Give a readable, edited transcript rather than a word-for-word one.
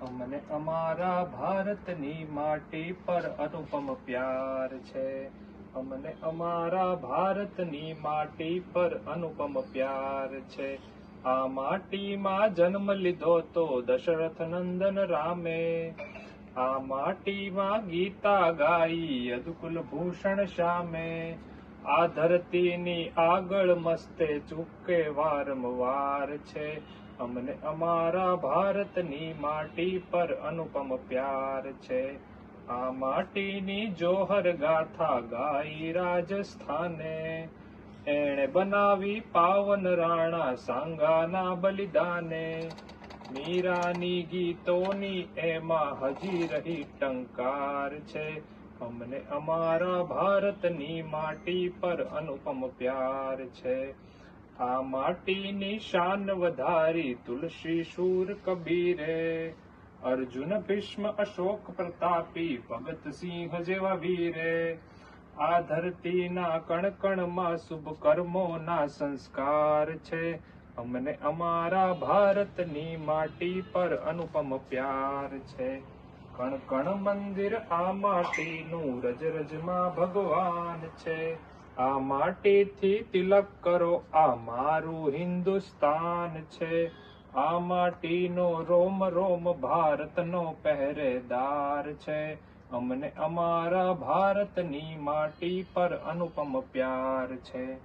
અમને અમારા ભારતની માટી પર અનુપમ પ્યાર છે. અમને અમારા ભારતની માટી પર અનુપમ પ્યાર છે. આ માટીમાં જન્મ લીધો તો દશરથ નંદન રામે. આ માટીમાં ગીતા ગાઈ યદુકુલ ભૂષણ શ્યામે. આ ધરતીની આગળ મસ્તે ચૂકે વારંવાર છે. અમને અમારા ભારતની માટી પર અનુપમ પ્યાર છે. આ માટીની જોહર ગાથા ગાઈ રાજસ્થાને. એણે બનાવી પાવન રાણા સાંગાના બલિદાને. મીરાની ગીતોની એમાં હજી રહી ટંકાર છે. અમને અમારા ભારતની માટી પર અનુપમ પ્યાર છે. આ માટીની શાન વધારી તુલસી શૂર કબીરે. અર્જુન ભીષ્મ અશોક પ્રતાપી ભગતસિંહ જેવા વીરે. આ ધરતીના કણ કણમાં શુભ કર્મોના સંસ્કાર છે. અમને અમારા ભારતની માટી પર અનુપમ પ્યાર છે. કણ કણ મંદિર આ માટીનું રજ રજમાં ભગવાન છે. આ માટીથી તિલક કરો આ મારું હિન્દુસ્તાન છે. આ માટીનો રોમ રોમ ભારતનો પહેરેદાર છે. અમને અમારા ભારતની માટી પર અનુપમ પ્યાર છે.